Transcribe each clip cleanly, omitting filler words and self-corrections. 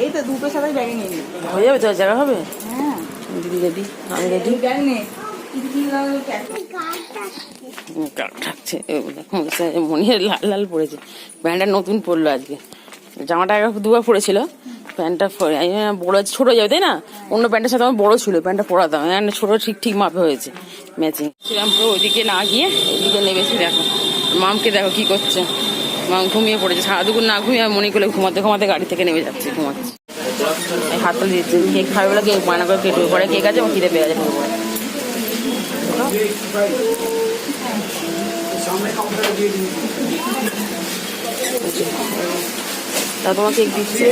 এই তো দুটো সাথে ব্যাগে নিয়ে নিই। হয়ে যাবে তো, জায়গা হবে। হ্যাঁ দিদি রেডি, আমি রেডি। ব্যাগ নে থাকছে মনির লাল লাল পড়েছে, প্যান্টটা নতুন পরলো আজকে। জামাটা দুবার পরেছিল, প্যান্টটা বড় আছে, ছোট যাবে তাই না? অন্য প্যান্টের সাথে আমার বড় ছিল, প্যান্টটা পরাতাম, ছোট ঠিক ঠিক মাপে হয়েছে ম্যাচিং। সেরকম পুরো ওইদিকে না গিয়ে এদিকে নেমেছি। দেখো মামকে, দেখো কি করছে। মাম ঘুমিয়ে পড়েছে, সারা দুপুর না ঘুমিয়ে মনে করলে ঘুমাতে ঘুমাতে গাড়ি থেকে নেমে যাচ্ছে, ঘুমাচ্ছে। এই হাতটা দিচ্ছে, কেক খাবে বলে কেক বায়না করে কেটে পরে কেক আছে, আমার খিদে পেয়ে গেছে ঢুকে পড়ে। তা তোমার কেক দিচ্ছে,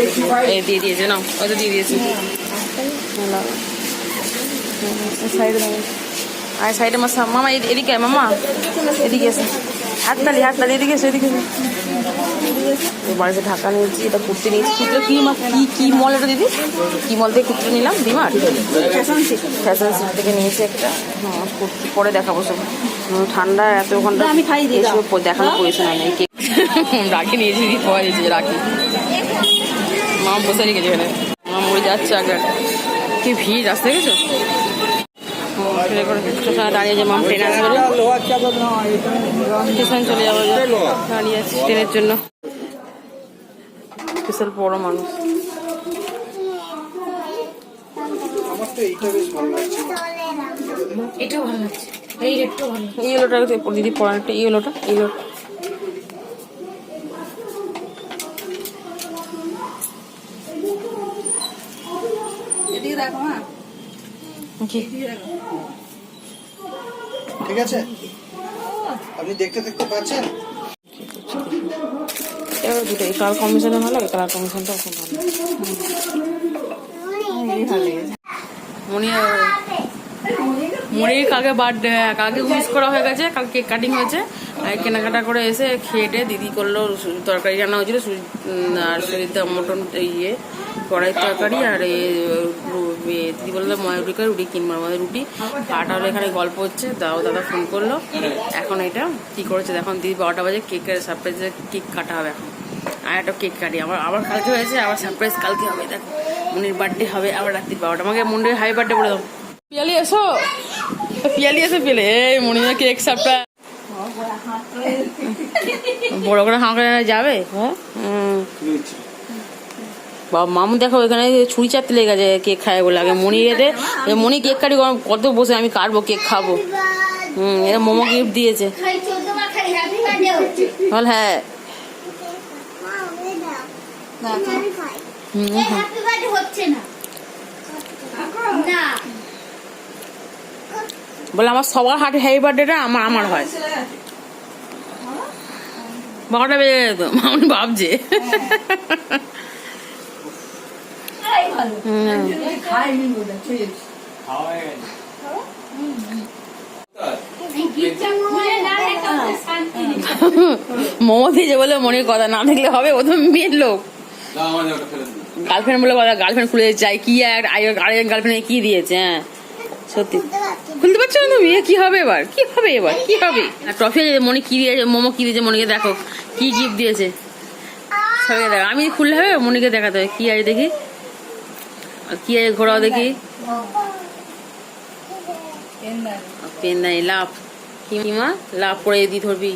এই দিয়ে দিয়েছে না, ওই তো দিয়ে দিয়েছে। সাইডে দাঁড়ান, আর সাইডে মামা এদিকে আয়, মামা এদিকে এসে হাততালি হাততালি, এদিকে এসে এদিকে এসে। বাড়িতে ঢাকা নিয়েছি, এটা কুর্তি নিয়েছি। কুর্তিটা কি কি মল এটা দিদি? কি মল থেকে কুর্তি নিলাম? ডিমার্ট ফ্যাশন সিটি থেকে নিয়েছি একটা। হ্যাঁ কুর্তি পরে দেখাবো সব। ঠান্ডা এত ঘন্টা আমি খাই এসব দেখানোর পয়সা নেই। কেক রাখি নিয়েছি, দিদি খাওয়া দিয়েছি রাখি। মা বসে রেখেছে এখানে, মা মরে যাচ্ছে আগে। কি ভিড় রাস্তা গেছো দাঁড়িয়ে যে মাম ট্রেন আসবে, স্টেশন চলে যাবো, দাঁড়িয়ে আছি ট্রেনের জন্য। স্পেশাল বড় মানুষ। এটাও ভালো লাগছে, এই রেটটাও ভালো। এই এলোটা দিদি পড়ানোটা, এই এলোটা এদিকে দেখো মা, ঠিক আছে, আপনি দেখতে দেখতে পাচ্ছেন। দুটো এই কালার কম্বিনেশনটা ভালো, এই কালার কম্বিনেশনটা খুব ভালো। মনির কালকে বার্থডে, কালকে উইশ করা হয়ে গেছে, কালকে কেক কাটিং হয়েছে। কেনাকাটা করে এসে খেয়ে দিদি করলো তরকারি রান্না হয়েছিল, আর শরীরটা মটন ইয়ে কড়াই তরকারি, আর দিদি বললো রুটি করে রুটি কিনবো, আমাদের রুটি কাটা হলে এখানে গল্প হচ্ছে। দাদা ফোন করলো, এখন এটা কি করেছে এখন দিদি 12টা বাজে কেকের সারপ্রাইজে কেক কাটা হবে। এখন আর একটা কেক কাটি, আবার কালকে হয়েছে, আবার সারপ্রাইজ কালকে হবে। দেখো মনির বার্থডে হবে আবার রাত্রি 12টা। আমাকে মনির হাই বার্থডে বলে দাও। পিয়ালি এসো, পিয়ালি এসো পেলে, এই মনির কেক সারপ্রাইজ বড় করে হাঁকা যাবে। হ্যাঁ বাবা মামু দেখো এখানে ছুরি চারতে লেগে গেছে কেক খায় বলে। আগে মনি এতে মনি কেক কাটি কত বসে আমি কাটবো কেক খাবো। এরা মোমো গিফট দিয়েছে। বল হ্যাঁ বলে আমার সবার হাটে হ্যাপি বার্থডেটা আমার হয়। 12টা বেজে যেত, মামনি ভাবছে। মোমো দিয়েছে বলে মনের কথা, না দেখলে হবে? ও তো মেয়ের লোক, গার্লফ্রেন্ড বলে কথা, গার্লফ্রেন্ড খুলে চাই কি আরেকজন গার্লফ্রেন্ড কি দিয়েছে। হ্যাঁ সত্যি খুলতে পারছো না তুমি? কি হবে এবার, কি হবে এবার, কি হবে? আর ট্রফি মনে কি দিয়েছে, মোমো কি দিয়েছে মনিকে দেখো, কি গিফট দিয়েছে সবাইকে দেখো। আমি খুললে হবে, মনিকে দেখাতে হবে কি আছে দেখি, কি আছে ঘোরাও দেখি। পেন নাই লাভ, কি মা লাভ পরে দি ধরবি।